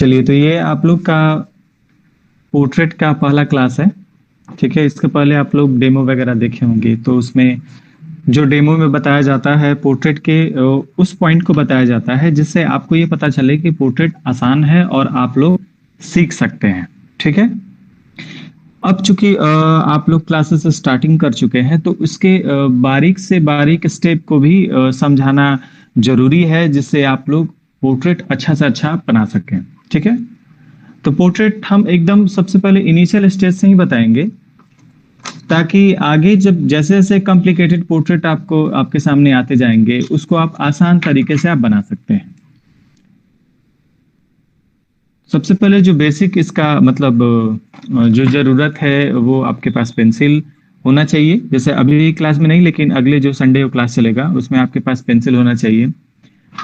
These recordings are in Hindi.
चलिए, तो ये आप लोग का पोर्ट्रेट का पहला क्लास है। ठीक है, इसके पहले आप लोग डेमो वगैरह देखे होंगे, तो उसमें जो डेमो में बताया जाता है पोर्ट्रेट के उस पॉइंट को बताया जाता है जिससे आपको ये पता चले कि पोर्ट्रेट आसान है और आप लोग सीख सकते हैं। ठीक है, अब चूंकि आप लोग क्लासेस स्टार्टिंग कर चुके हैं, तो उसके बारीक से बारीक स्टेप को भी समझाना जरूरी है, जिससे आप लोग पोर्ट्रेट अच्छा से अच्छा बना सकें। ठीक है, तो पोर्ट्रेट हम एकदम सबसे पहले इनिशियल स्टेज से ही बताएंगे, ताकि आगे जब जैसे जैसे कॉम्प्लिकेटेड पोर्ट्रेट आपको आपके सामने आते जाएंगे, उसको आप आसान तरीके से आप बना सकते हैं। सबसे पहले जो बेसिक इसका मतलब जो जरूरत है, वो आपके पास पेंसिल होना चाहिए। जैसे अभी क्लास में नहीं, लेकिन अगले जो संडे क्लास चलेगा उसमें आपके पास पेंसिल होना चाहिए,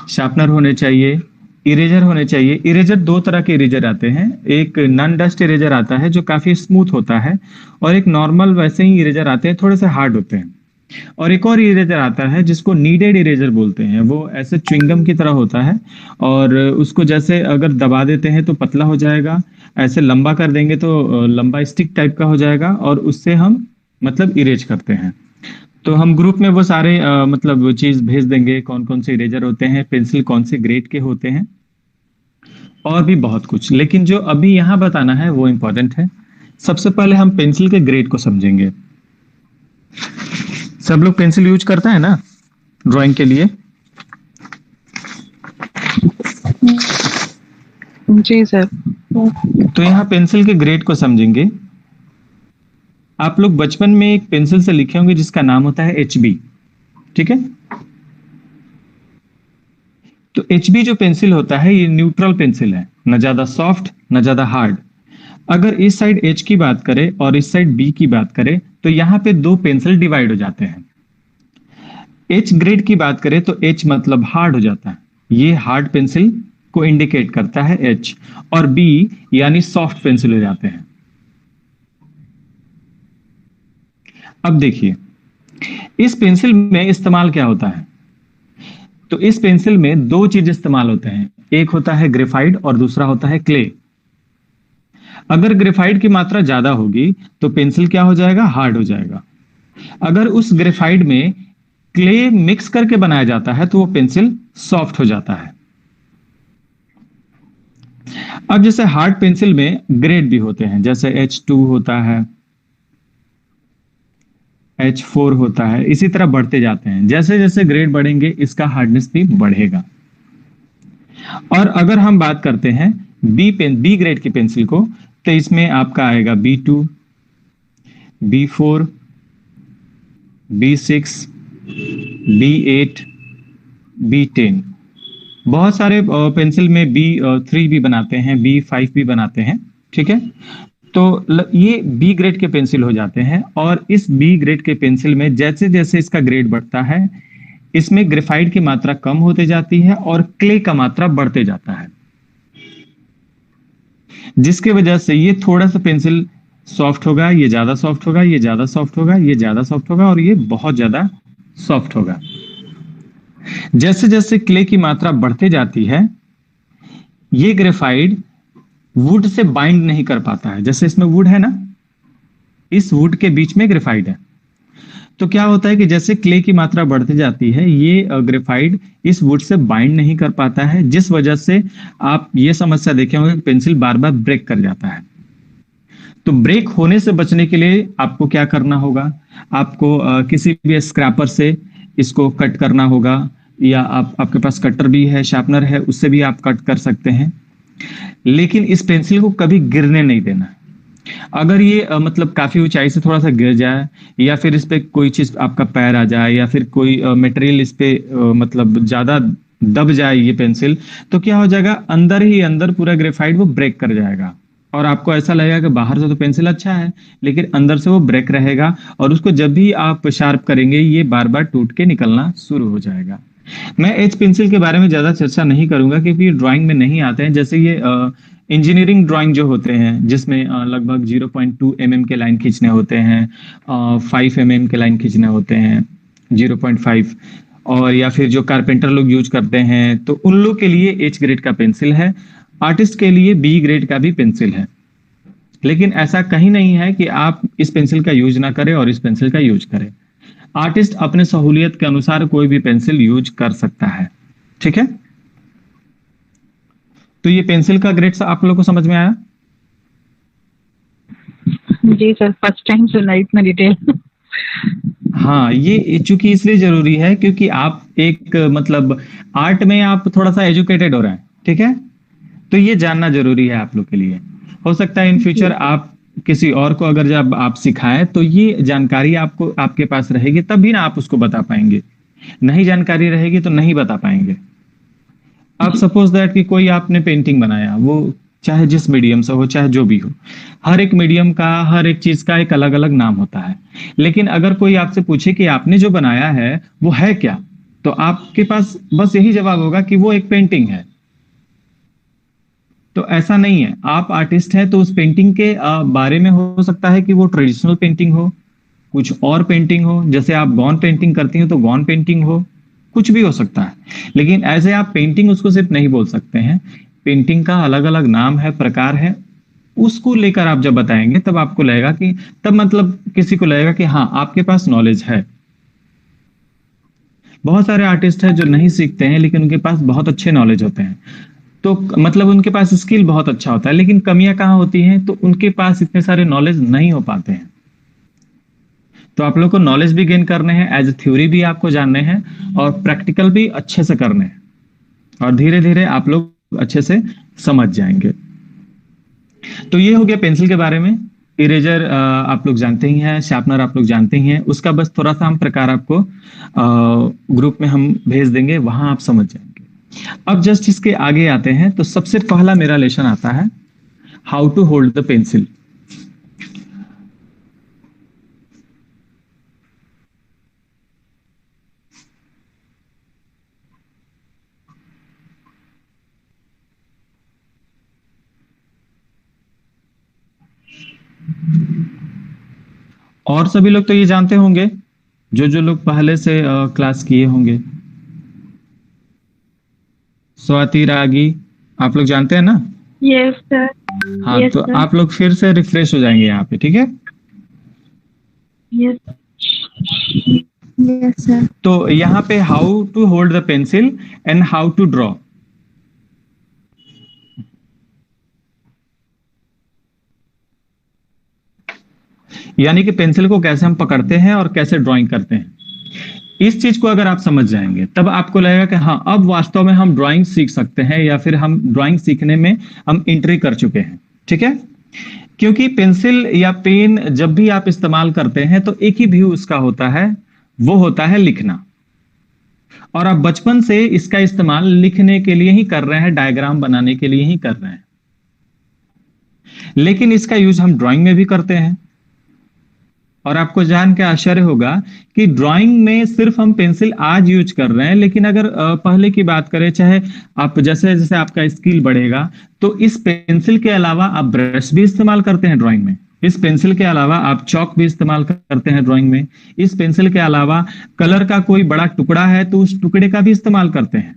शार्पनर होने चाहिए, इरेजर होने चाहिए। इरेजर दो तरह के इरेजर आते हैं, एक नॉन डस्ट इरेजर आता है जो काफी स्मूथ होता है, और एक नॉर्मल वैसे ही इरेजर आते हैं, थोड़े से हार्ड होते हैं। और एक और इरेजर आता है जिसको नीडेड इरेजर बोलते हैं, वो ऐसे च्युइंगम की तरह होता है, और उसको जैसे अगर दबा देते हैं तो पतला हो जाएगा, ऐसे लंबा कर देंगे तो लंबा स्टिक टाइप का हो जाएगा, और उससे हम मतलब इरेज करते हैं। तो हम ग्रुप में वो सारे मतलब वो चीज भेज देंगे, कौन कौन से इरेजर होते हैं, पेंसिल कौन से ग्रेड के होते हैं, और भी बहुत कुछ। लेकिन जो अभी यहाँ बताना है वो इम्पोर्टेंट है। सबसे पहले हम पेंसिल के ग्रेड को समझेंगे। सब लोग पेंसिल यूज करता है ना ड्राइंग के लिए? जी सर। तो यहाँ पेंसिल के ग्रेड को समझेंगे। आप लोग बचपन में एक पेंसिल से लिखे होंगे जिसका नाम होता है HB। ठीक है, तो HB जो पेंसिल होता है ये न्यूट्रल पेंसिल है, न ज्यादा सॉफ्ट न ज्यादा हार्ड। अगर इस साइड H की बात करें और इस साइड B की बात करें, तो यहाँ पे दो पेंसिल डिवाइड हो जाते हैं। H ग्रेड की बात करें तो H मतलब हार्ड हो जाता है, ये हार्ड पेंसिल को इंडिकेट करता है H, और B यानी सॉफ्ट पेंसिल हो जाते हैं। अब देखिए इस पेंसिल में इस्तेमाल क्या होता है। तो इस पेंसिल में दो चीज इस्तेमाल होते हैं, एक होता है ग्रेफाइट और दूसरा होता है क्ले। अगर ग्रेफाइट की मात्रा ज्यादा होगी तो पेंसिल क्या हो जाएगा, हार्ड हो जाएगा। अगर उस ग्रेफाइट में क्ले मिक्स करके बनाया जाता है तो वो पेंसिल सॉफ्ट हो जाता है। अब जैसे हार्ड पेंसिल में ग्रेड भी होते हैं, जैसे H2 होता है, H4 होता है, इसी तरह बढ़ते जाते हैं। जैसे जैसे ग्रेड बढ़ेंगे इसका हार्डनेस भी बढ़ेगा। और अगर हम बात करते हैं बी ग्रेड की पेंसिल को, तो इसमें आपका आएगा B2, B4, B6, B8, B10। बहुत सारे पेंसिल में B3 भी बनाते हैं, B5 भी बनाते हैं। ठीक है, तो ये बी ग्रेड के पेंसिल हो जाते हैं। और इस बी ग्रेड के पेंसिल में जैसे जैसे इसका ग्रेड बढ़ता है, इसमें ग्रेफाइट की मात्रा कम होते जाती है और क्ले का मात्रा बढ़ते जाता है, जिसकी वजह से ये थोड़ा सा पेंसिल सॉफ्ट होगा, ये ज्यादा सॉफ्ट होगा, ये ज्यादा सॉफ्ट होगा, ये ज्यादा सॉफ्ट होगा, और ये बहुत ज्यादा सॉफ्ट होगा। जैसे जैसे क्ले की मात्रा बढ़ते जाती है, ये ग्रेफाइट वुड से बाइंड नहीं कर पाता है। जैसे इसमें वुड है ना, इस वुड के बीच में ग्रेफाइट है, तो क्या होता है कि जैसे क्ले की मात्रा बढ़ती जाती है, ये ग्रेफाइट इस वुड से बाइंड नहीं कर पाता है, जिस वजह से आप ये समस्या देखे होंगे कि पेंसिल बार बार ब्रेक कर जाता है। तो ब्रेक होने से बचने के लिए आपको क्या करना होगा, आपको किसी भी स्क्रैपर से इसको कट करना होगा, या आपके पास कटर भी है, शार्पनर है, उससे भी आप कट कर सकते हैं। लेकिन इस पेंसिल को कभी गिरने नहीं देना। अगर ये मतलब काफी ऊंचाई से थोड़ा सा गिर जाए, या फिर इस पे कोई चीज आपका पैर आ जाए, या फिर कोई मटेरियल इस पे मतलब ज्यादा दब जाए ये पेंसिल, तो क्या हो जाएगा, अंदर ही अंदर पूरा ग्रेफाइट वो ब्रेक कर जाएगा, और आपको ऐसा लगेगा कि बाहर से तो पेंसिल अच्छा है लेकिन अंदर से वो ब्रेक रहेगा, और उसको जब भी आप शार्प करेंगे ये बार बार टूट के निकलना शुरू हो जाएगा। मैं एच पेंसिल के बारे में ज्यादा चर्चा नहीं करूंगा क्योंकि ये ड्राइंग में नहीं आते हैं। जैसे ये इंजीनियरिंग ड्राइंग जो होते हैं, जिसमें लगभग 0.2 mm के लाइन खींचने होते हैं, 5 mm के लाइन खींचने होते हैं, 0.5, और या फिर जो कारपेंटर लोग यूज करते हैं, तो उन लोग के लिए एच ग्रेड का पेंसिल है। आर्टिस्ट के लिए बी ग्रेड का भी पेंसिल है, लेकिन ऐसा कहीं नहीं है कि आप इस पेंसिल का यूज ना करें और इस पेंसिल का यूज करें। आर्टिस्ट अपने सहूलियत के अनुसार कोई भी पेंसिल यूज कर सकता है, ठीक है। तो ये पेंसिल का ग्रेड्स आप लोगों को समझ में आया? जी सर, फर्स्ट टाइम सुना इतना डिटेल। हाँ, ये चूंकि इसलिए जरूरी है क्योंकि आप एक मतलब आर्ट में आप थोड़ा सा एजुकेटेड हो रहे हैं, ठीक है, तो ये जानना जरूरी है आप लोग के लिए। हो सकता है इन फ्यूचर आप किसी और को अगर जब आप सिखाएं तो ये जानकारी आपको आपके पास रहेगी, तभी ना आप उसको बता पाएंगे। नहीं जानकारी रहेगी तो नहीं बता पाएंगे। अब सपोज दैट कि कोई आपने पेंटिंग बनाया, वो चाहे जिस मीडियम से हो, चाहे जो भी हो, हर एक मीडियम का, हर एक चीज का एक अलग अलग नाम होता है। लेकिन अगर कोई आपसे पूछे कि आपने जो बनाया है वो है क्या, तो आपके पास बस यही जवाब होगा कि वो एक पेंटिंग है। तो ऐसा नहीं है, आप आर्टिस्ट हैं तो उस पेंटिंग के बारे में हो सकता है कि वो ट्रेडिशनल पेंटिंग हो, कुछ और पेंटिंग हो, जैसे आप गॉन पेंटिंग करती हो तो गॉन पेंटिंग हो, कुछ भी हो सकता है। लेकिन ऐसे आप पेंटिंग उसको सिर्फ नहीं बोल सकते हैं। पेंटिंग का अलग अलग नाम है, प्रकार है, उसको लेकर आप जब बताएंगे तब आपको लगेगा कि, तब मतलब किसी को लगेगा कि हाँ आपके पास नॉलेज है। बहुत सारे आर्टिस्ट हैं जो नहीं सीखते हैं लेकिन उनके पास बहुत अच्छे नॉलेज होते हैं, तो मतलब उनके पास स्किल बहुत अच्छा होता है, लेकिन कमियां कहाँ होती हैं, तो उनके पास इतने सारे नॉलेज नहीं हो पाते हैं। तो आप लोग को नॉलेज भी गेन करने हैं, एज ए थ्योरी भी आपको जानने हैं, और प्रैक्टिकल भी अच्छे से करने हैं, और धीरे धीरे आप लोग अच्छे से समझ जाएंगे। तो ये हो गया पेंसिल के बारे में। इरेजर आप लोग जानते ही हैं, शार्पनर आप लोग जानते ही हैं, उसका बस थोड़ा सा हम प्रकार आपको ग्रुप में हम भेज देंगे, वहां आप समझ जाएंगे। अब जस्ट इसके आगे आते हैं, तो सबसे पहला मेरा लेसन आता है how to hold the pencil. और सभी लोग तो ये जानते होंगे, जो जो लोग पहले से क्लास किए होंगे। स्वाति, रागी, आप लोग जानते हैं ना? Yes sir. हाँ, यस तो सर। आप लोग फिर से रिफ्रेश हो जाएंगे यहाँ पे, ठीक है। यस। Yes sir. तो यहाँ पे how to hold the pencil and how to draw. यानी कि पेंसिल को कैसे हम पकड़ते हैं और कैसे ड्राइंग करते हैं, इस चीज को अगर आप समझ जाएंगे तब आपको लगेगा कि हाँ अब वास्तव में हम ड्राइंग सीख सकते हैं, या फिर हम ड्राइंग सीखने में हम एंट्री कर चुके हैं, ठीक है। क्योंकि पेंसिल या पेन जब भी आप इस्तेमाल करते हैं तो एक ही व्यू उसका होता है, वो होता है लिखना। और आप बचपन से इसका इस्तेमाल लिखने के लिए ही कर रहे हैं, डायग्राम बनाने के लिए ही कर रहे हैं। लेकिन इसका यूज हम ड्राइंग में भी करते हैं, और आपको जान के आश्चर्य होगा कि ड्राइंग में सिर्फ हम पेंसिल आज यूज कर रहे हैं, लेकिन अगर पहले की बात करें, चाहे आप जैसे जैसे आपका स्किल बढ़ेगा तो इस पेंसिल के अलावा आप ब्रश भी इस्तेमाल करते हैं ड्राइंग में, इस पेंसिल के अलावा आप चौक भी इस्तेमाल करते हैं ड्राइंग में, इस पेंसिल के अलावा कलर का कोई बड़ा टुकड़ा है तो उस टुकड़े का भी इस्तेमाल करते हैं।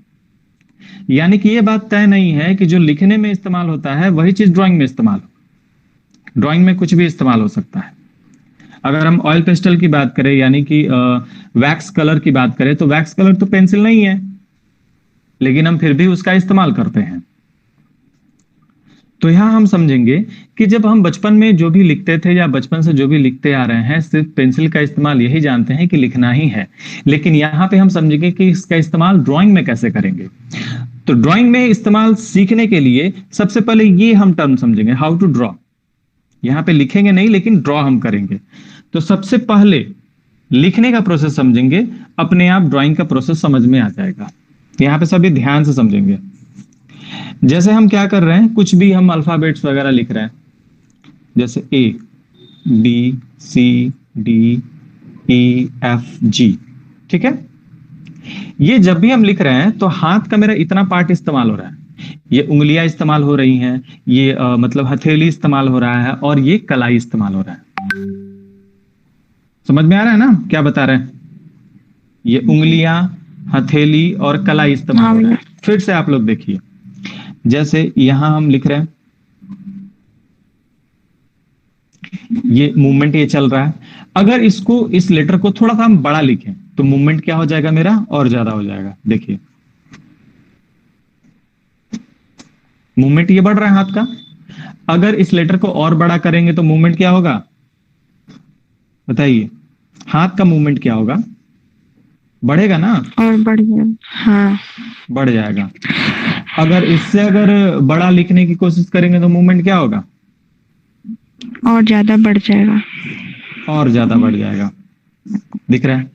यानी कि ये बात तय नहीं है कि जो लिखने में इस्तेमाल होता है वही चीज ड्राइंग में इस्तेमाल हो। ड्राइंग में कुछ भी इस्तेमाल हो सकता है। अगर हम ऑयल पेस्टल की बात करें, यानी कि वैक्स कलर की बात करें, तो वैक्स कलर तो पेंसिल नहीं है, लेकिन हम फिर भी उसका इस्तेमाल करते हैं। तो यहां हम समझेंगे कि जब हम बचपन में जो भी लिखते थे या बचपन से जो भी लिखते आ रहे हैं, सिर्फ पेंसिल का इस्तेमाल यही जानते हैं कि लिखना ही है, लेकिन यहां पे हम समझेंगे कि इसका इस्तेमाल ड्राइंग में कैसे करेंगे। तो ड्राइंग में इस्तेमाल सीखने के लिए सबसे पहले ये हम टर्म समझेंगे, हाउ टू ड्रॉ। यहां पे लिखेंगे नहीं, लेकिन ड्रॉ हम करेंगे। तो सबसे पहले लिखने का प्रोसेस समझेंगे, अपने आप ड्राइंग का प्रोसेस समझ में आ जाएगा। यहां पे सभी ध्यान से समझेंगे। जैसे हम क्या कर रहे हैं, कुछ भी हम अल्फाबेट्स वगैरह लिख रहे हैं, जैसे A B C D E F G, ठीक है। ये जब भी हम लिख रहे हैं तो हाथ का मेरा इतना पार्ट इस्तेमाल हो रहा है, ये उंगलियां इस्तेमाल हो रही हैं, ये मतलब हथेली इस्तेमाल हो रहा है, और ये कलाई इस्तेमाल हो रहा है। समझ में आ रहा है ना क्या बता रहे हैं? ये उंगलियां, हथेली और कलाई इस्तेमाल हो रहा है। फिर से आप लोग देखिए, जैसे यहां हम लिख रहे हैं, ये मूवमेंट ये चल रहा है। अगर इसको, इस लेटर को थोड़ा सा हम बड़ा लिखें तो मूवमेंट क्या हो जाएगा मेरा, और ज्यादा हो जाएगा। देखिए मूवमेंट ये बढ़ रहा है हाथ का। अगर इस लेटर को और बड़ा करेंगे तो मूवमेंट क्या होगा, बताइए, हाथ का मूवमेंट क्या होगा, बढ़ेगा ना, और बढ़ गया। हाँ, बढ़ जाएगा। अगर इससे अगर बड़ा लिखने की कोशिश करेंगे तो मूवमेंट क्या होगा, और ज्यादा बढ़ जाएगा। और ज्यादा बढ़ जाएगा। दिख रहा है।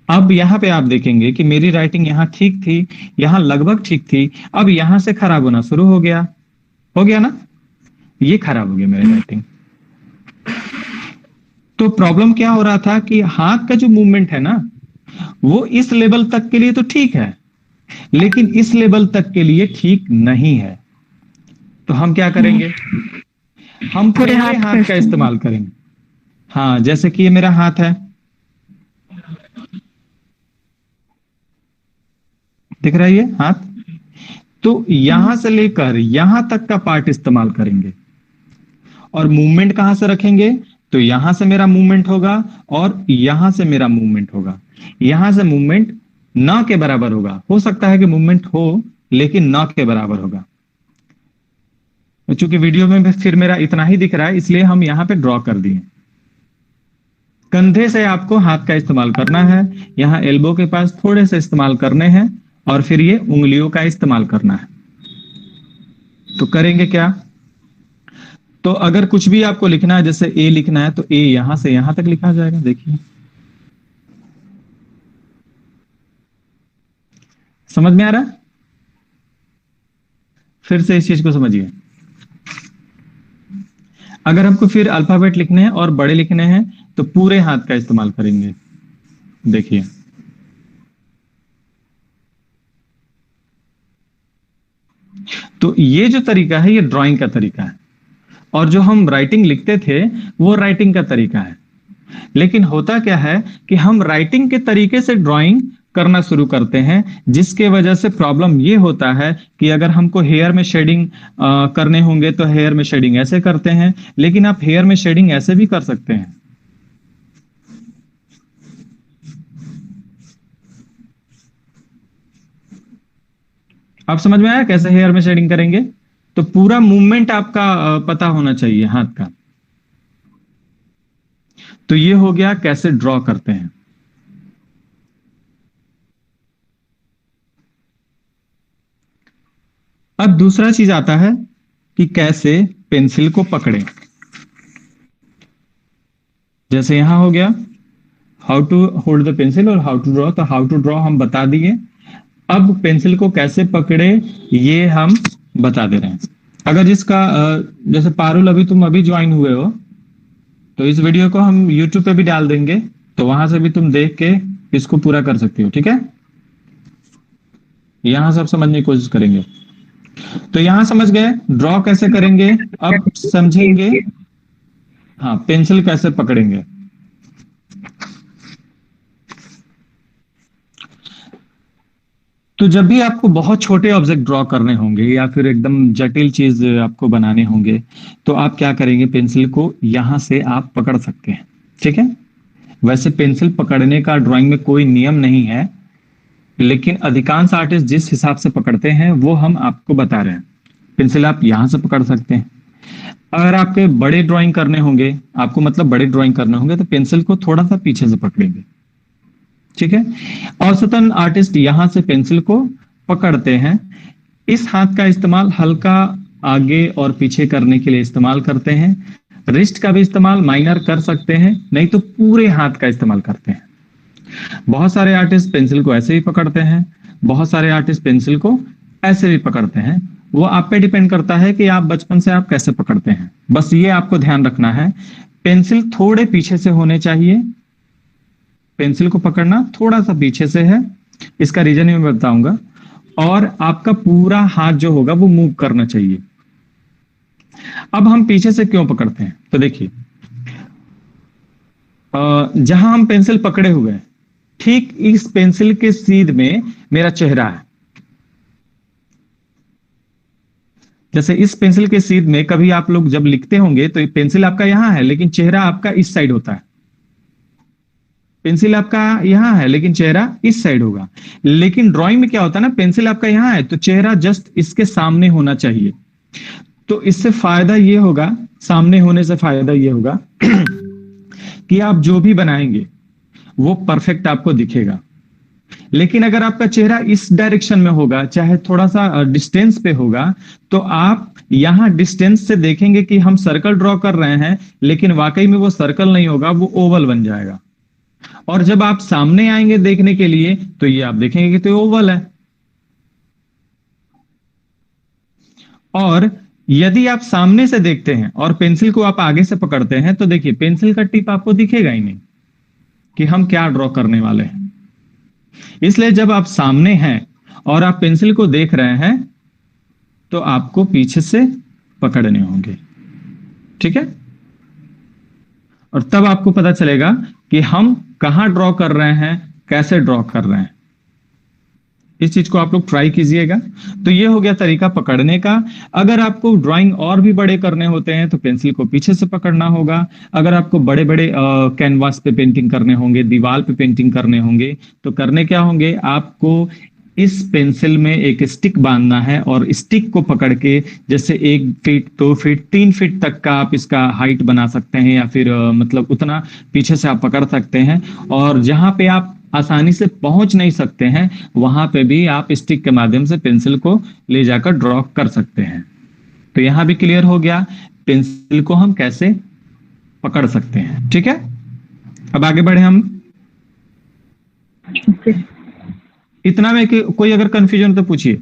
अब यहाँ पे आप देखेंगे कि मेरी राइटिंग यहाँ ठीक थी, यहाँ लगभग ठीक थी, अब यहां से खराब होना शुरू हो गया ना, ये खराब हो गया मेरी राइटिंग। तो प्रॉब्लम क्या हो रहा था कि हाथ का जो मूवमेंट है ना, वो इस लेवल तक के लिए तो ठीक है, लेकिन इस लेवल तक के लिए ठीक नहीं है। तो हम क्या करेंगे, हम पूरे हाथ का इस्तेमाल करेंगे। हाँ, जैसे कि ये मेरा हाथ है, दिख रहा है ये हाथ, तो यहां से लेकर यहां तक का पार्ट इस्तेमाल करेंगे। और मूवमेंट कहां से रखेंगे, तो यहां से मेरा मूवमेंट होगा और यहां से मेरा मूवमेंट होगा। यहां से मूवमेंट ना के बराबर होगा, हो सकता है कि मूवमेंट हो लेकिन ना के बराबर होगा। चूंकि वीडियो में फिर मेरा इतना ही दिख रहा है, इसलिए हम यहां पे ड्रॉ कर दिए। कंधे से आपको हाथ का इस्तेमाल करना है, यहां एल्बो के पास थोड़े से इस्तेमाल करने हैं, और फिर ये उंगलियों का इस्तेमाल करना है। तो करेंगे क्या, तो अगर कुछ भी आपको लिखना है, जैसे ए लिखना है, तो ए यहां से यहां तक लिखा जाएगा। देखिए समझ में आ रहा है, फिर से इस चीज को समझिए। अगर हमको फिर अल्फाबेट लिखने हैं और बड़े लिखने हैं तो पूरे हाथ का इस्तेमाल करेंगे। देखिए तो ये जो तरीका है ये ड्राइंग का तरीका है, और जो हम राइटिंग लिखते थे वो राइटिंग का तरीका है। लेकिन होता क्या है कि हम राइटिंग के तरीके से ड्राइंग करना शुरू करते हैं, जिसके वजह से प्रॉब्लम ये होता है कि अगर हमको हेयर में शेडिंग करने होंगे तो हेयर में शेडिंग ऐसे करते हैं, लेकिन आप हेयर में शेडिंग ऐसे भी कर सकते हैं। आप समझ में आया कैसे हेयर में शेडिंग करेंगे, तो पूरा मूवमेंट आपका पता होना चाहिए हाथ का। तो ये हो गया कैसे ड्रॉ करते हैं। अब दूसरा चीज आता है कि कैसे पेंसिल को पकड़ें। जैसे यहां हो गया how to hold the pencil और हाउ टू ड्रॉ, तो हाउ टू ड्रॉ हम बता दिए। अब पेंसिल को कैसे पकड़े ये हम बता दे रहे हैं। अगर जिसका जैसे पारुल अभी तुम अभी ज्वाइन हुए हो, तो इस वीडियो को हम YouTube पे भी डाल देंगे, तो वहां से भी तुम देख के इसको पूरा कर सकती हो। ठीक है, यहां सब समझने की कोशिश करेंगे। तो यहां समझ गए ड्रॉ कैसे करेंगे, अब समझेंगे हाँ पेंसिल कैसे पकड़ेंगे। तो जब भी आपको बहुत छोटे ऑब्जेक्ट ड्रॉ करने होंगे या फिर एकदम जटिल चीज आपको बनाने होंगे, तो आप क्या करेंगे, पेंसिल को यहां से आप पकड़ सकते हैं। ठीक है, वैसे पेंसिल पकड़ने का ड्राइंग में कोई नियम नहीं है, लेकिन अधिकांश आर्टिस्ट जिस हिसाब से पकड़ते हैं वो हम आपको बता रहे हैं। पेंसिल आप यहां से पकड़ सकते हैं। अगर आपके बड़े ड्राइंग करने होंगे, आपको मतलब बड़े ड्राइंग करने होंगे, तो पेंसिल को थोड़ा सा पीछे से पकड़ेंगे। ठीक है, औसतन आर्टिस्ट यहां से पेंसिल को पकड़ते हैं। इस हाथ का इस्तेमाल हल्का आगे और पीछे करने के लिए इस्तेमाल करते हैं। रिस्ट का भी इस्तेमाल माइनर कर सकते हैं, नहीं तो पूरे हाथ का इस्तेमाल करते हैं। बहुत सारे आर्टिस्ट पेंसिल को ऐसे ही पकड़ते हैं, बहुत सारे आर्टिस्ट पेंसिल को ऐसे भी पकड़ते हैं। वो आप पे डिपेंड करता है कि आप बचपन से आप कैसे पकड़ते हैं। बस ये आपको ध्यान रखना है, पेंसिल थोड़े पीछे से होने चाहिए। पेंसिल को पकड़ना थोड़ा सा पीछे से है, इसका रीजन मैं बताऊंगा। और आपका पूरा हाथ जो होगा वो मूव करना चाहिए। अब हम पीछे से क्यों पकड़ते हैं, तो देखिए जहां हम पेंसिल पकड़े हुए हैं, ठीक इस पेंसिल के सीध में मेरा चेहरा है। जैसे इस पेंसिल के सीध में कभी आप लोग जब लिखते होंगे तो ये पेंसिल आपका यहां है लेकिन चेहरा आपका इस साइड होता है। पेंसिल आपका यहां है लेकिन चेहरा इस साइड होगा। लेकिन ड्राइंग में क्या होता है ना, पेंसिल आपका यहां है तो चेहरा जस्ट इसके सामने होना चाहिए। तो इससे फायदा ये होगा, सामने होने से फायदा ये होगा कि आप जो भी बनाएंगे वो परफेक्ट आपको दिखेगा। लेकिन अगर आपका चेहरा इस डायरेक्शन में होगा, चाहे थोड़ा सा डिस्टेंस पे होगा, तो आप यहां डिस्टेंस से देखेंगे कि हम सर्कल ड्रॉ कर रहे हैं, लेकिन वाकई में वो सर्कल नहीं होगा, वो ओवल बन जाएगा। और जब आप सामने आएंगे देखने के लिए तो ये आप देखेंगे कि तो ओवल है। और यदि आप सामने से देखते हैं और पेंसिल को आप आगे से पकड़ते हैं तो देखिए पेंसिल का टिप आपको दिखेगा ही नहीं कि हम क्या ड्रॉ करने वाले हैं। इसलिए जब आप सामने हैं और आप पेंसिल को देख रहे हैं तो आपको पीछे से पकड़ने होंगे, ठीक है। और तब आपको पता चलेगा कि हम कहां ड्रॉ कर रहे हैं, कैसे ड्रॉ कर रहे हैं। इस चीज को आप लोग ट्राई कीजिएगा। तो ये हो गया तरीका पकड़ने का। अगर आपको ड्राइंग और भी बड़े करने होते हैं तो पेंसिल को पीछे से पकड़ना होगा। अगर आपको बड़े बड़े कैनवास पे पेंटिंग करने होंगे, दीवार पे पेंटिंग करने होंगे, तो करने क्या होंगे, आपको इस पेंसिल में एक स्टिक बांधना है और स्टिक को पकड़ के जैसे 1 फीट 2 फीट 3 फीट तक का आप इसका हाइट बना सकते हैं, या फिर मतलब उतना पीछे से आप पकड़ सकते हैं। और जहां पे आप आसानी से पहुंच नहीं सकते हैं वहां पे भी आप स्टिक के माध्यम से पेंसिल को ले जाकर ड्रॉ कर सकते हैं। तो यहां भी क्लियर हो गया पेंसिल को हम कैसे पकड़ सकते हैं, ठीक है। अब आगे बढ़े हम। इतना में कि कोई अगर कंफ्यूजन तो पूछिए।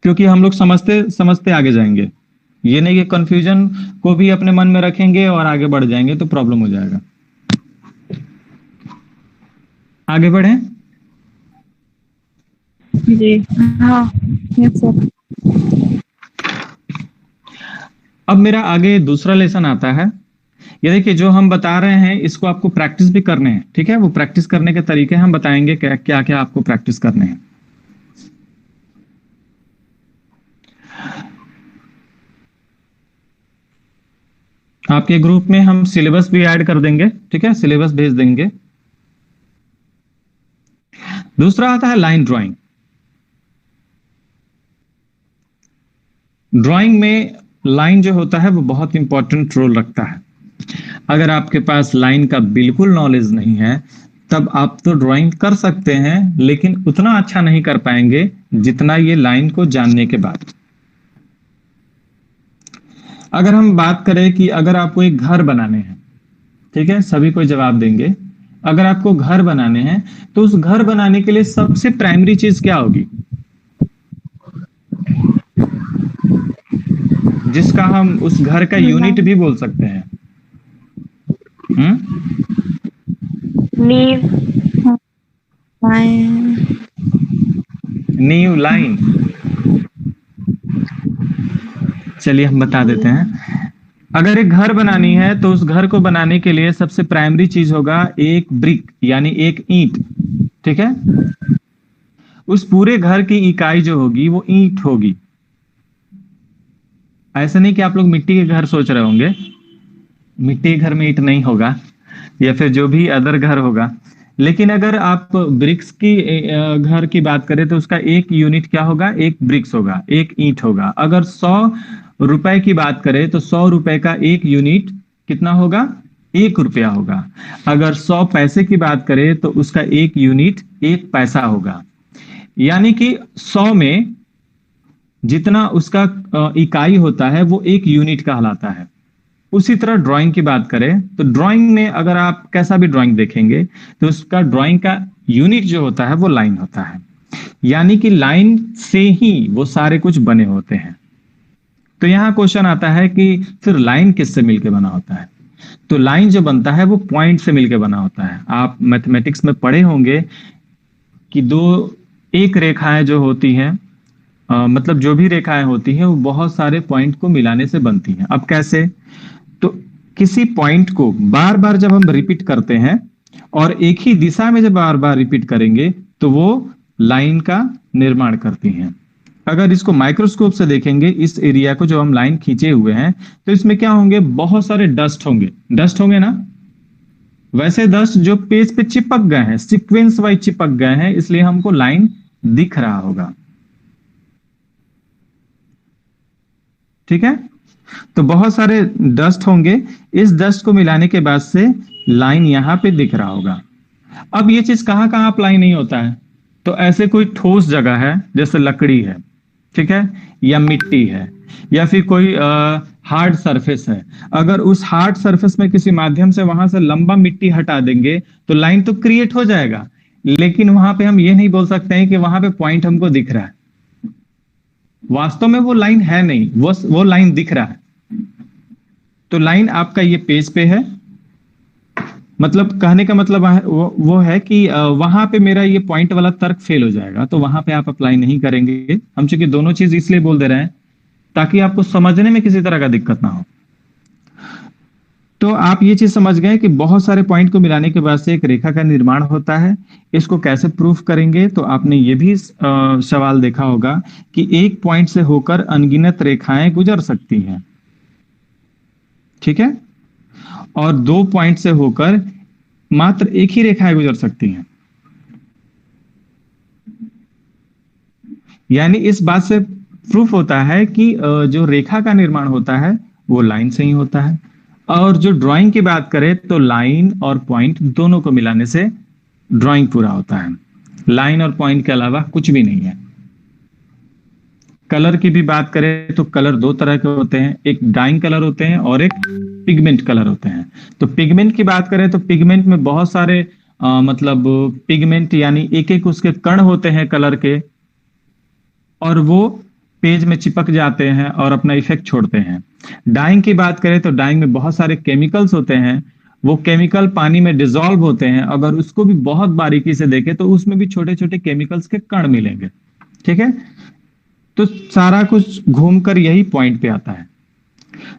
क्योंकि हम लोग समझते समझते आगे जाएंगे, ये नहीं कि कंफ्यूजन को भी अपने मन में रखेंगे और आगे बढ़ जाएंगे तो प्रॉब्लम हो जाएगा। आगे बढ़े जी हाँ। Yes sir. अब मेरा आगे दूसरा लेसन आता है। ये देखिए जो हम बता रहे हैं इसको आपको प्रैक्टिस भी करने हैं, ठीक है। वो प्रैक्टिस करने के तरीके हम बताएंगे क्या क्या क्या आपको प्रैक्टिस करने हैं। आपके ग्रुप में हम सिलेबस भी ऐड कर देंगे, ठीक है, सिलेबस भेज देंगे। दूसरा आता है लाइन ड्राइंग। ड्राइंग में लाइन जो होता है वो बहुत इंपॉर्टेंट रोल रखता है। अगर आपके पास लाइन का बिल्कुल नॉलेज नहीं है तब आप तो ड्राइंग कर सकते हैं लेकिन उतना अच्छा नहीं कर पाएंगे जितना ये लाइन को जानने के बाद। अगर हम बात करें कि अगर आपको एक घर बनाने हैं, ठीक है, सभी को जवाब देंगे। अगर आपको घर बनाने हैं तो उस घर बनाने के लिए सबसे प्राइमरी चीज क्या होगी, जिसका हम उस घर का यूनिट भी बोल सकते हैं। नींव, लाइन, नींव, लाइन। चलिए हम बता देते हैं। अगर एक घर बनानी है तो उस घर को बनाने के लिए सबसे प्राइमरी चीज होगा एक ब्रिक यानी एक ईंट, ठीक है। उस पूरे घर की इकाई जो होगी वो ईंट होगी। ऐसा नहीं कि आप लोग मिट्टी के घर सोच रहे होंगे, मिट्टी के घर में ईंट नहीं होगा या फिर जो भी अदर घर होगा। लेकिन अगर आप ब्रिक्स की घर की बात करें तो उसका एक यूनिट क्या होगा, एक ब्रिक्स होगा, एक ईंट होगा। अगर 100 रुपए की बात करें तो 100 रुपए का एक यूनिट कितना होगा, 1 रुपया होगा। अगर 100 पैसे की बात करें तो उसका एक यूनिट 1 पैसा होगा। यानी कि 100 में जितना उसका इकाई होता है वो एक यूनिट कहलाता है। उसी तरह ड्राइंग की बात करें तो ड्राइंग में अगर आप कैसा भी ड्राइंग देखेंगे तो उसका ड्राइंग का यूनिट जो होता है वो लाइन होता है। यानी कि लाइन से ही वो सारे कुछ बने होते हैं। तो यहां क्वेश्चन आता है कि फिर लाइन किससे मिलकर बना होता है। तो लाइन जो बनता है वो पॉइंट से मिलकर बना होता है। आप मैथमेटिक्स में पढ़े होंगे कि एक रेखाएं जो होती हैं, मतलब जो भी रेखाएं होती हैं वो बहुत सारे पॉइंट को मिलाने से बनती हैं। अब कैसे, तो किसी पॉइंट को बार बार जब हम रिपीट करते हैं और एक ही दिशा में जब बार बार रिपीट करेंगे तो वो लाइन का निर्माण करती हैं। अगर इसको माइक्रोस्कोप से देखेंगे, इस एरिया को जो हम लाइन खींचे हुए हैं, तो इसमें क्या होंगे, बहुत सारे डस्ट होंगे, डस्ट होंगे ना, वैसे डस्ट जो पेज पे चिपक गए हैं, सीक्वेंस वाइज चिपक गए हैं, इसलिए हमको लाइन दिख रहा होगा। ठीक है, तो बहुत सारे डस्ट होंगे, इस डस्ट को मिलाने के बाद से लाइन यहां पे दिख रहा होगा। अब ये चीज कहां कहां अप्लाई नहीं होता है, तो ऐसे कोई ठोस जगह है, जैसे लकड़ी है, ठीक है, या मिट्टी है, या फिर कोई हार्ड सरफेस है, अगर उस हार्ड सरफेस में किसी माध्यम से वहां से लंबा मिट्टी हटा देंगे तो लाइन तो क्रिएट हो जाएगा, लेकिन वहां पे हम ये नहीं बोल सकते हैं कि वहां पे पॉइंट हमको दिख रहा है। वास्तव में वो लाइन है नहीं, वो लाइन दिख रहा है। तो लाइन आपका ये पेज पे है, मतलब कहने का मतलब वो है कि वहां पे मेरा ये पॉइंट वाला तर्क फेल हो जाएगा, तो वहां पे आप अप्लाई नहीं करेंगे। हम चूंकि दोनों चीज इसलिए बोल दे रहे हैं ताकि आपको समझने में किसी तरह का दिक्कत ना हो। तो आप ये चीज समझ गए कि बहुत सारे पॉइंट को मिलाने के बाद से एक रेखा का निर्माण होता है। इसको कैसे प्रूफ करेंगे, तो आपने ये भी सवाल देखा होगा कि एक पॉइंट से होकर अनगिनत रेखाएं गुजर सकती हैं, ठीक है, और 2 पॉइंट से होकर मात्र एक ही रेखाएं गुजर सकती हैं। यानी इस बात से प्रूफ होता है कि जो रेखा का निर्माण होता है वो लाइन से ही होता है। और जो ड्राइंग की बात करें तो लाइन और पॉइंट दोनों को मिलाने से ड्राइंग पूरा होता है। लाइन और पॉइंट के अलावा कुछ भी नहीं है। कलर की भी बात करें तो कलर 2 तरह के होते हैं, एक डाइंग कलर होते हैं और एक पिगमेंट कलर होते हैं। तो पिगमेंट की बात करें तो पिगमेंट में बहुत सारे मतलब पिगमेंट यानी एक एक उसके कण होते हैं कलर के, और वो पेज में चिपक जाते हैं और अपना इफेक्ट छोड़ते हैं। डाइंग की बात करें तो डाइंग में बहुत सारे केमिकल्स होते हैं, वो केमिकल पानी में डिसॉल्व होते हैं, अगर उसको भी बहुत बारीकी से देखें तो उसमें भी छोटे छोटे केमिकल्स के कण मिलेंगे, ठीक है। तो सारा कुछ घूमकर यही पॉइंट पे आता है।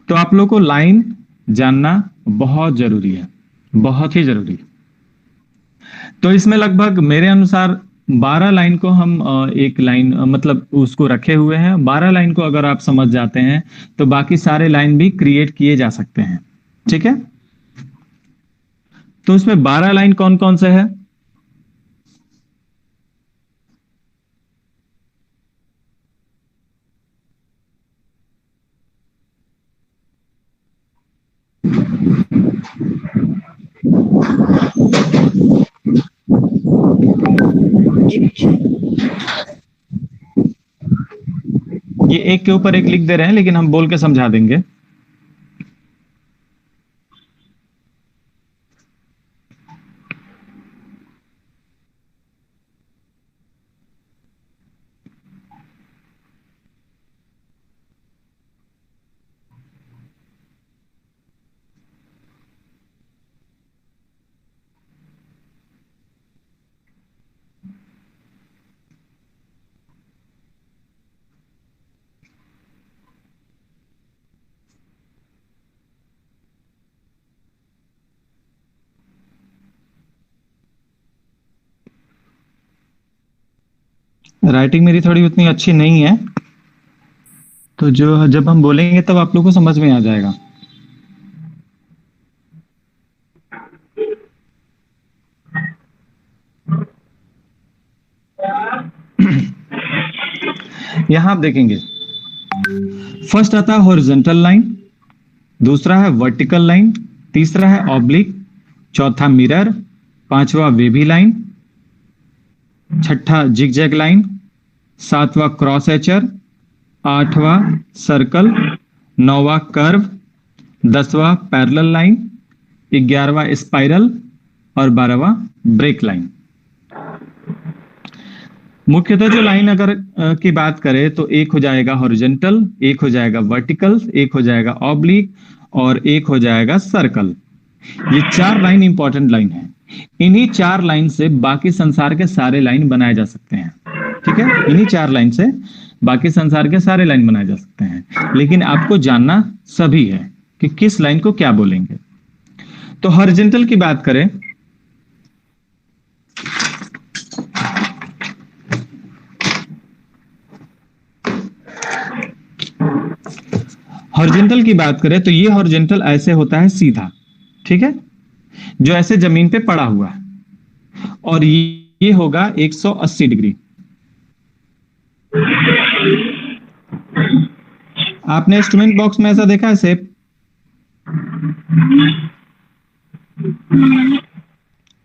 तो आप लोग को लाइन जानना बहुत जरूरी है, बहुत ही जरूरी। तो इसमें लगभग मेरे अनुसार 12 लाइन को हम एक लाइन मतलब उसको रखे हुए हैं। 12 लाइन को अगर आप समझ जाते हैं तो बाकी सारे लाइन भी क्रिएट किए जा सकते हैं, ठीक है। तो इसमें 12 लाइन कौन कौन से है? ये एक के ऊपर एक लिख दे रहे हैं, लेकिन हम बोल के समझा देंगे। राइटिंग मेरी थोड़ी उतनी अच्छी नहीं है, तो जो जब हम बोलेंगे तब आप लोग को समझ में आ जाएगा। यहां आप देखेंगे, फर्स्ट आता है हॉरिजॉन्टल लाइन, दूसरा है वर्टिकल लाइन, तीसरा है ऑब्लिक, चौथा मिरर, पांचवा वेवी लाइन, छठा जिगजैग लाइन, सातवां क्रॉस एचर, आठवां सर्कल, नौवां कर्व, 10वां पैरेलल लाइन, 11वां स्पाइरल और 12वां ब्रेक लाइन। मुख्यतः जो लाइन अगर की बात करें तो एक हो जाएगा हॉरिजॉन्टल, एक हो जाएगा वर्टिकल, एक हो जाएगा ऑब्लिक और एक हो जाएगा सर्कल। ये 4 लाइन इंपॉर्टेंट लाइन है। इन्हीं 4 लाइन से बाकी संसार के सारे लाइन बनाए जा सकते हैं, ठीक है। इन्हीं 4 लाइन से बाकी संसार के सारे लाइन बनाए जा सकते हैं, लेकिन आपको जानना सभी है कि किस लाइन को क्या बोलेंगे। तो हॉरिजॉन्टल की बात करें हॉरिजॉन्टल की बात करें तो ये हॉरिजॉन्टल ऐसे होता है सीधा, ठीक है, जो ऐसे जमीन पे पड़ा हुआ है, और ये होगा 180 डिग्री। आपने इंस्ट्रूमेंट बॉक्स में ऐसा देखा है शेप?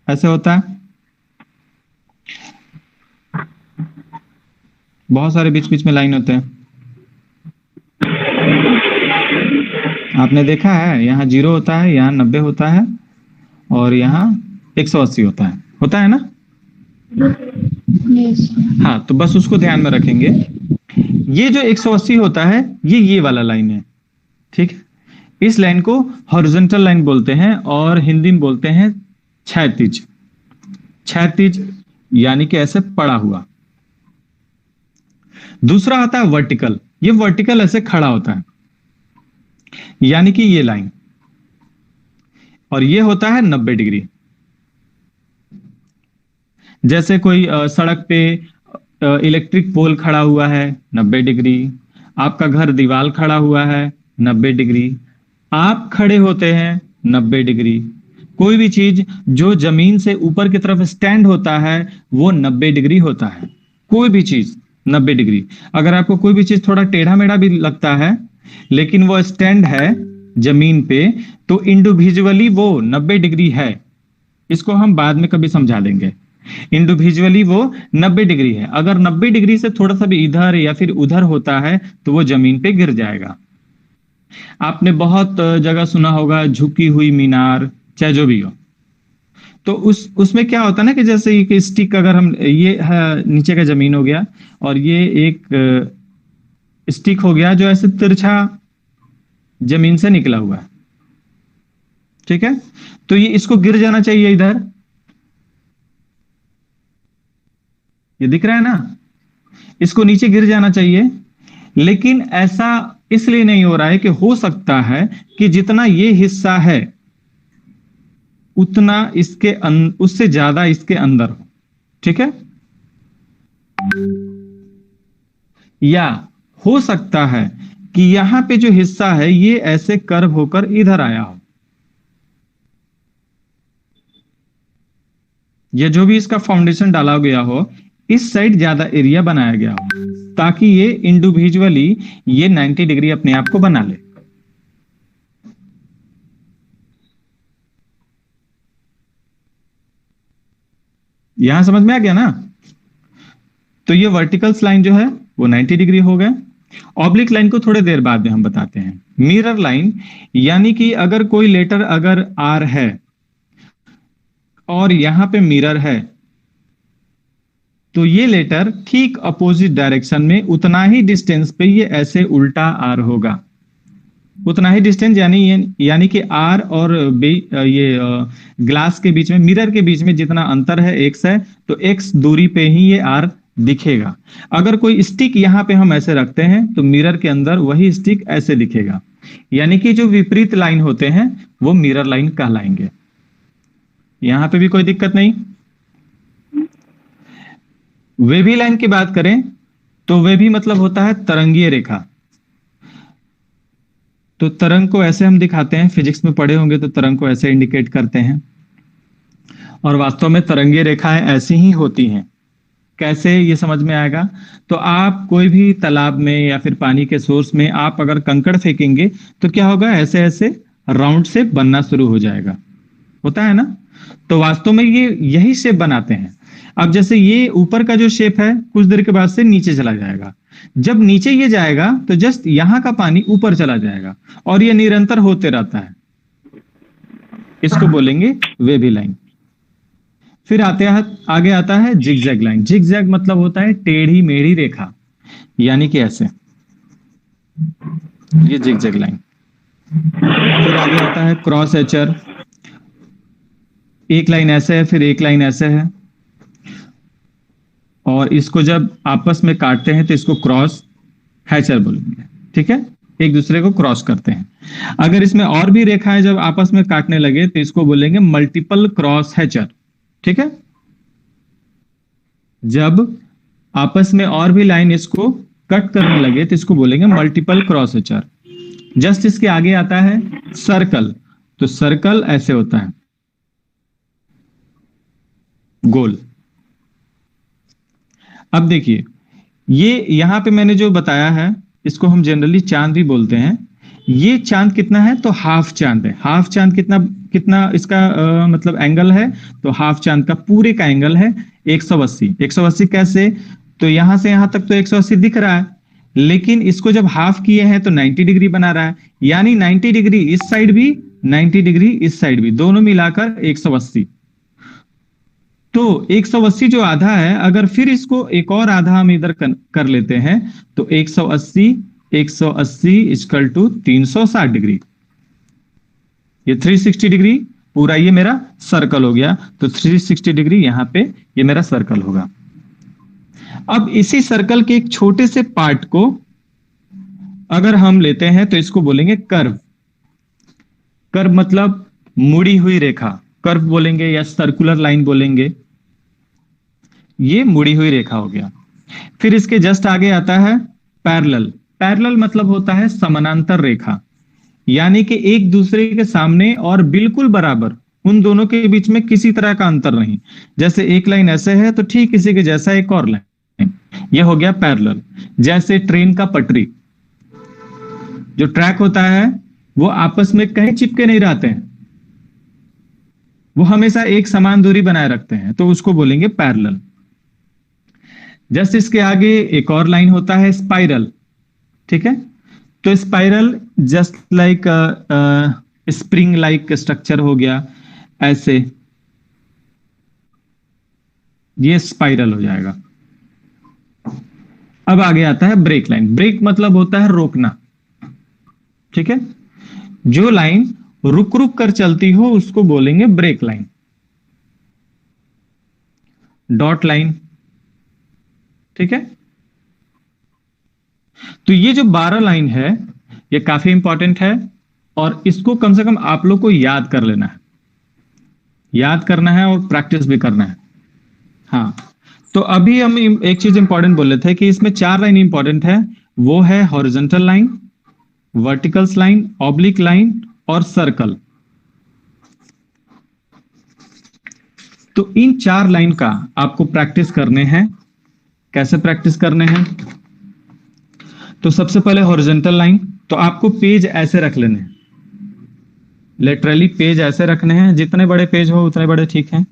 ऐसे होता है, बहुत सारे बीच बीच में लाइन होते हैं। आपने देखा है, यहाँ 0 होता है, यहाँ 90 होता है, और यहाँ 180 होता है ना? यस। हाँ, तो बस उसको ध्यान में रखेंगे। ये जो 180 होता है, ये वाला लाइन है, ठीक है। इस लाइन को हॉरिजॉन्टल लाइन बोलते हैं, और हिंदी में बोलते हैं क्षैतिज। क्षैतिज यानी कि ऐसे पड़ा हुआ। दूसरा आता है वर्टिकल। ये वर्टिकल ऐसे खड़ा होता है, यानी कि ये लाइन, और ये होता है 90 डिग्री। जैसे कोई सड़क पे इलेक्ट्रिक पोल खड़ा हुआ है, 90 डिग्री। आपका घर दीवार खड़ा हुआ है, 90 डिग्री। आप खड़े होते हैं, 90 डिग्री। कोई भी चीज जो जमीन से ऊपर की तरफ स्टैंड होता है, वो 90 डिग्री होता है। कोई भी चीज 90 डिग्री। अगर आपको कोई भी चीज थोड़ा टेढ़ा मेढ़ा भी लगता है, लेकिन वो स्टैंड है जमीन पे, तो इंडिविजुअली वो 90 डिग्री है। इसको हम बाद में कभी समझा देंगे। इंडिविजुअली वो 90 डिग्री है। अगर 90 डिग्री से थोड़ा सा भी इधर या फिर उधर होता है, तो वो जमीन पे गिर जाएगा। आपने बहुत जगह सुना होगा झुकी हुई मीनार, चाहे जो भी हो। तो उसमें क्या होता है ना, कि जैसे एक स्टिक, अगर हम ये है, नीचे का जमीन हो गया, और ये एक स्टिक हो गया जो ऐसे तिरछा जमीन से निकला हुआ है, ठीक है। तो ये इसको गिर जाना चाहिए इधर, ये दिख रहा है ना, इसको नीचे गिर जाना चाहिए। लेकिन ऐसा इसलिए नहीं हो रहा है कि हो सकता है कि जितना ये हिस्सा है उतना इसके उससे ज्यादा इसके अंदर हो, ठीक है। या हो सकता है कि यहां पे जो हिस्सा है ये ऐसे कर्व होकर इधर आया हो, या जो भी इसका फाउंडेशन डाला गया हो, इस साइड ज्यादा एरिया बनाया गया हो, ताकि ये इंडिविजुअली ये 90 डिग्री अपने आप को बना ले। यहां समझ में आ गया ना? तो ये वर्टिकल्स लाइन जो है वो 90 डिग्री हो गए। ऑब्लिक लाइन को थोड़ी देर बाद में हम बताते हैं। मिरर लाइन, यानी कि अगर कोई लेटर अगर आर है और यहां पे मिरर है, तो ये लेटर ठीक अपोजिट डायरेक्शन में उतना ही डिस्टेंस पे ये ऐसे उल्टा आर होगा। उतना ही डिस्टेंस यानी कि आर और ये ग्लास के बीच में, मिरर के बीच में जितना अंतर है एक्स है, तो एक्स दूरी पे ही ये आर दिखेगा। अगर कोई स्टिक यहां पे हम ऐसे रखते हैं, तो मिरर के अंदर वही स्टिक ऐसे दिखेगा। यानी कि जो विपरीत लाइन होते हैं वो मिरर लाइन कहलाएंगे। यहां पे भी कोई दिक्कत नहीं। वेवी लाइन की बात करें तो वेवी मतलब होता है तरंगीय रेखा। तो तरंग को ऐसे हम दिखाते हैं, फिजिक्स में पढ़े होंगे तो तरंग को ऐसे इंडिकेट करते हैं, और वास्तव में तरंगीय रेखाएं ऐसी ही होती हैं। कैसे, ये समझ में आएगा। तो आप कोई भी तालाब में या फिर पानी के सोर्स में आप अगर कंकड़ फेंकेंगे, तो क्या होगा, ऐसे ऐसे राउंड शेप बनना शुरू हो जाएगा, होता है ना। तो वास्तव में ये यही शेप बनाते हैं। अब जैसे ये ऊपर का जो शेप है, कुछ देर के बाद से नीचे चला जाएगा। जब नीचे ये जाएगा तो जस्ट यहां का पानी ऊपर चला जाएगा, और ये निरंतर होते रहता है। इसको बोलेंगे वेवी लाइन। फिर आगे आता है जिगजैग लाइन। जिगजैग मतलब होता है टेढ़ी मेढ़ी रेखा, यानी कि ऐसे, ये जिगजैग लाइन। फिर आगे आता है क्रॉस एचर। एक लाइन ऐसे है, फिर एक लाइन ऐसे है, और इसको जब आपस में काटते हैं तो इसको क्रॉस हैचर बोलेंगे, ठीक है। एक दूसरे को क्रॉस करते हैं। अगर इसमें और भी रेखाएं जब आपस में काटने लगे तो इसको बोलेंगे मल्टीपल क्रॉस हैचर, ठीक है। जब आपस में और भी लाइन इसको कट करने लगे तो इसको बोलेंगे मल्टीपल क्रॉस हैचर। जस्ट इसके आगे आता है सर्कल, तो सर्कल ऐसे होता है, गोल। अब देखिए, ये यहां पे मैंने जो बताया है इसको हम जनरली चांद भी बोलते हैं। ये चांद कितना है, तो हाफ चांद है। हाफ चांद कितना कितना इसका मतलब एंगल है, तो हाफ चांद का पूरे का एंगल है 180। 180 कैसे, तो यहां से यहां तक तो 180 दिख रहा है, लेकिन इसको जब हाफ किए हैं तो 90 डिग्री बना रहा है, यानी 90 डिग्री इस साइड भी, 90 डिग्री इस साइड भी, दोनों मिलाकर 180। तो 180 जो आधा है, अगर फिर इसको एक और आधा हम इधर कर लेते हैं, तो 180 इक्वल टू 360 डिग्री। ये 360 डिग्री पूरा ये मेरा सर्कल हो गया, तो 360 डिग्री यहां पे ये मेरा सर्कल होगा। अब इसी सर्कल के एक छोटे से पार्ट को अगर हम लेते हैं तो इसको बोलेंगे कर्व। कर्व मतलब मुड़ी हुई रेखा, कर्व बोलेंगे या सर्कुलर लाइन बोलेंगे। ये मुड़ी हुई रेखा हो गया। फिर इसके जस्ट आगे आता है पैरेलल। पैरेलल मतलब होता है समानांतर रेखा, यानी कि एक दूसरे के सामने और बिल्कुल बराबर, उन दोनों के बीच में किसी तरह का अंतर नहीं। जैसे एक लाइन ऐसे है तो ठीक इसी के जैसा एक और लाइन, ये हो गया पैरेलल। जैसे ट्रेन का पटरी, जो ट्रैक होता है वो आपस में कहीं चिपके नहीं रहते हैं, वो हमेशा एक समान दूरी बनाए रखते हैं, तो उसको बोलेंगे पैरेलल। जस्ट इसके आगे एक और लाइन होता है स्पाइरल, ठीक है। तो spiral just like spring like structure हो गया, ऐसे ये स्पाइरल हो जाएगा। अब आगे आता है ब्रेक लाइन। ब्रेक मतलब होता है रोकना, ठीक है। जो लाइन रुक रुक कर चलती हो उसको बोलेंगे ब्रेक लाइन। डॉट लाइन, ठीक है। तो ये जो 12 लाइन है ये काफी इंपॉर्टेंट है, और इसको कम से कम आप लोग को याद कर लेना है, याद करना है और प्रैक्टिस भी करना है। हाँ, तो अभी हम एक चीज इंपॉर्टेंट बोल रहे थे कि इसमें 4 लाइन इंपॉर्टेंट है, वो है horizontal line, verticals line, oblique line और सर्कल। तो इन 4 लाइन का आपको प्रैक्टिस करने हैं। कैसे प्रैक्टिस करने हैं, तो सबसे पहले हॉरिजॉन्टल लाइन, तो आपको पेज ऐसे रख लेने हैं, लिटरली पेज ऐसे रखने हैं, जितने बड़े पेज हो उतने बड़े ठीक हैं।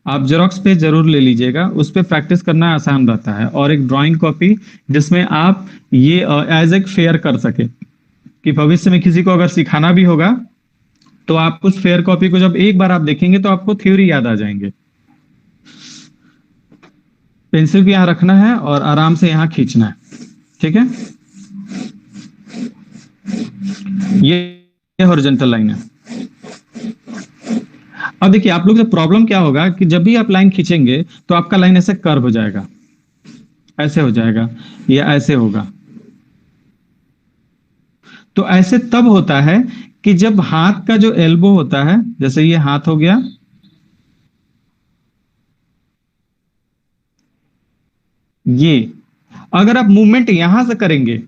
आप जेरॉक्स पेज जरूर ले लीजिएगा, उस पर प्रैक्टिस करना आसान रहता है। और एक ड्राइंग कॉपी जिसमें आप ये एज ए फेयर कर सके, कि भविष्य में किसी को अगर सिखाना भी होगा तो आप उस फेयर कॉपी को जब एक बार आप देखेंगे तो आपको थ्योरी याद आ जाएंगे। पेंसिल भी यहां रखना है और आराम से यहां खींचना है, ठीक है। ये हॉरिजॉन्टल लाइन है। अब देखिए आप लोग से प्रॉब्लम क्या होगा कि जब भी आप लाइन खींचेंगे तो आपका लाइन ऐसे कर्व हो जाएगा, ऐसे हो जाएगा या ऐसे होगा। तो ऐसे तब होता है कि जब हाथ का जो एल्बो होता है, जैसे ये हाथ हो गया, ये अगर आप मूवमेंट यहां से करेंगे,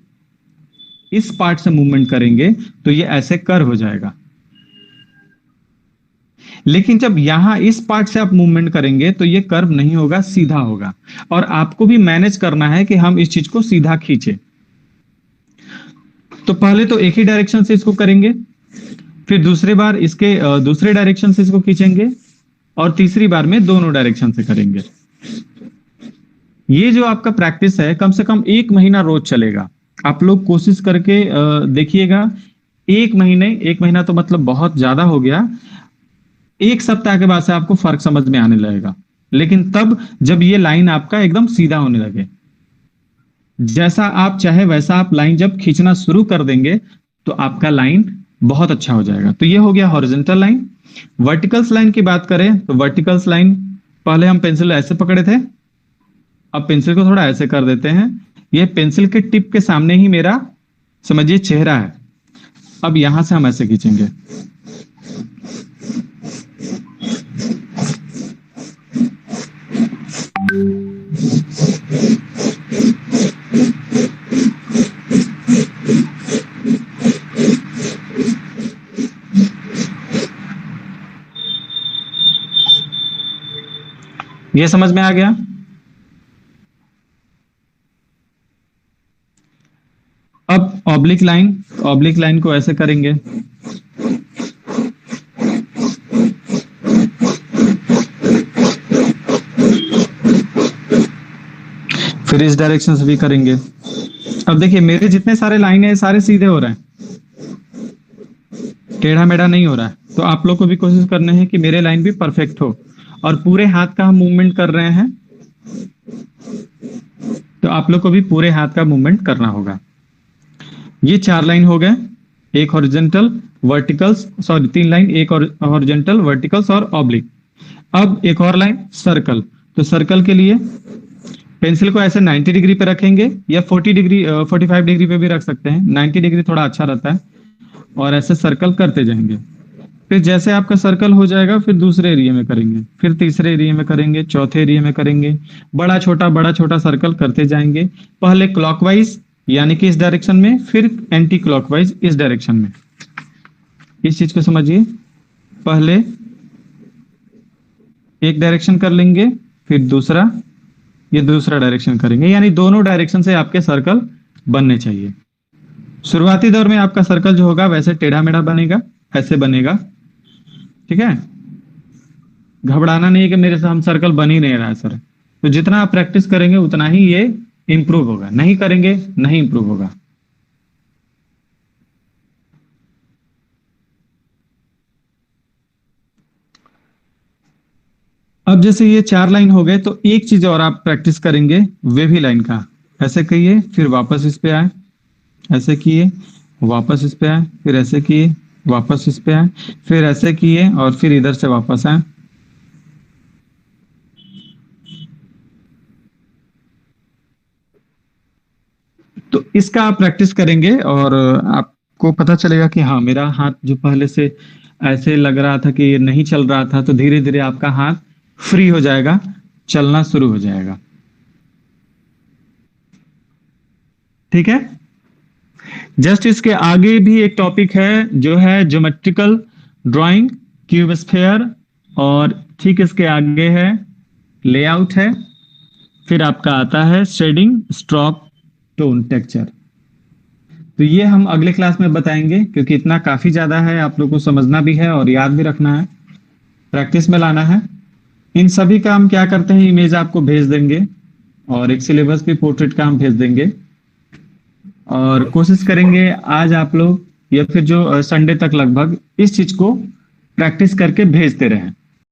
इस पार्ट से मूवमेंट करेंगे तो ये ऐसे कर्व हो जाएगा। लेकिन जब यहां इस पार्ट से आप मूवमेंट करेंगे तो ये कर्व नहीं होगा, सीधा होगा। और आपको भी मैनेज करना है कि हम इस चीज को सीधा खींचे। तो पहले तो एक ही डायरेक्शन से इसको करेंगे, फिर दूसरे बार इसके दूसरे डायरेक्शन से इसको खींचेंगे, और तीसरी बार में दोनों डायरेक्शन से करेंगे। ये जो आपका प्रैक्टिस है कम से कम 1 महीना रोज चलेगा। आप लोग कोशिश करके देखिएगा। 1 महीना तो मतलब बहुत ज्यादा हो गया, 1 सप्ताह के बाद से आपको फर्क समझ में आने लगेगा। लेकिन तब जब ये लाइन आपका एकदम सीधा होने लगे, जैसा आप चाहे वैसा आप लाइन जब खींचना शुरू कर देंगे तो आपका लाइन बहुत अच्छा हो जाएगा। तो ये हो गया हॉरिजॉन्टल लाइन। वर्टिकल्स लाइन की बात करें तो वर्टिकल्स लाइन, पहले हम पेंसिल ऐसे पकड़े थे, अब पेंसिल को थोड़ा ऐसे कर देते हैं। ये पेंसिल के टिप के सामने ही मेरा समझिए चेहरा है। अब यहां से हम ऐसे खींचेंगे, ये समझ में आ गया? अब ऑब्लिक लाइन को ऐसे करेंगे, फिर इस डायरेक्शन से भी करेंगे। अब देखिए मेरे जितने सारे लाइन है सारे सीधे हो रहे हैं, टेढ़ा मेढ़ा नहीं हो रहा है। तो आप लोग को भी कोशिश करना है कि मेरे लाइन भी परफेक्ट हो, और पूरे हाथ का हम मूवमेंट कर रहे हैं, तो आप लोग को भी पूरे हाथ का मूवमेंट करना होगा। ये 4 लाइन हो गए, एक हॉरिजॉन्टल वर्टिकल्स, सॉरी 3 लाइन, एक हॉरिजॉन्टल वर्टिकल्स और ऑब्लिक। अब एक और लाइन सर्कल, तो सर्कल के लिए पेंसिल को ऐसे 90 डिग्री पे रखेंगे या 40 डिग्री 45 डिग्री पे भी रख सकते हैं, 90 डिग्री थोड़ा अच्छा रहता है, और ऐसे सर्कल करते जाएंगे। फिर जैसे आपका सर्कल हो जाएगा फिर दूसरे एरिया में करेंगे, फिर तीसरे एरिया में करेंगे, चौथे एरिया में करेंगे, बड़ा छोटा सर्कल करते जाएंगे। पहले क्लॉकवाइज यानी कि इस डायरेक्शन में, फिर एंटी क्लॉकवाइज इस डायरेक्शन में। इस चीज को समझिए, पहले एक डायरेक्शन कर लेंगे, फिर दूसरा, ये दूसरा डायरेक्शन करेंगे, यानी दोनों डायरेक्शन से आपके सर्कल बनने चाहिए। शुरुआती दौर में आपका सर्कल जो होगा वैसे टेढ़ा मेढ़ा बनेगा, ऐसे बनेगा, ठीक है। घबराना नहीं है कि मेरे से हम सर्कल बन ही नहीं रहा है सर। तो जितना आप प्रैक्टिस करेंगे उतना ही ये इंप्रूव होगा, नहीं करेंगे नहीं इंप्रूव होगा। अब जैसे ये 4 लाइन हो गए, तो एक चीज और आप प्रैक्टिस करेंगे वेवी लाइन का। ऐसे कहिए, फिर वापस इस पे आए, ऐसे किए, वापस इस पे आए, फिर ऐसे किए, वापस इस पे आए, फिर ऐसे किए, और फिर इधर से वापस आए। तो इसका आप प्रैक्टिस करेंगे और आपको पता चलेगा कि हाँ मेरा हाथ जो पहले से ऐसे लग रहा था कि नहीं चल रहा था, तो धीरे धीरे आपका हाथ फ्री हो जाएगा, चलना शुरू हो जाएगा। ठीक है। जस्ट इसके आगे भी एक टॉपिक है जो है ज्योमेट्रिकल ड्राइंग, क्यूब स्फेयर, और ठीक इसके आगे है लेआउट है, फिर आपका आता है शेडिंग, स्ट्रोक, टोन, टेक्सचर। तो ये हम अगले क्लास में बताएंगे, क्योंकि इतना काफी ज्यादा है, आप लोग को समझना भी है और याद भी रखना है, प्रैक्टिस में लाना है। इन सभी का हम क्या करते हैं, इमेज आपको भेज देंगे और एक सिलेबस भी पोर्ट्रेट का हम भेज देंगे, और कोशिश करेंगे आज आप लोग या फिर जो संडे तक लगभग इस चीज को प्रैक्टिस करके भेजते रहें।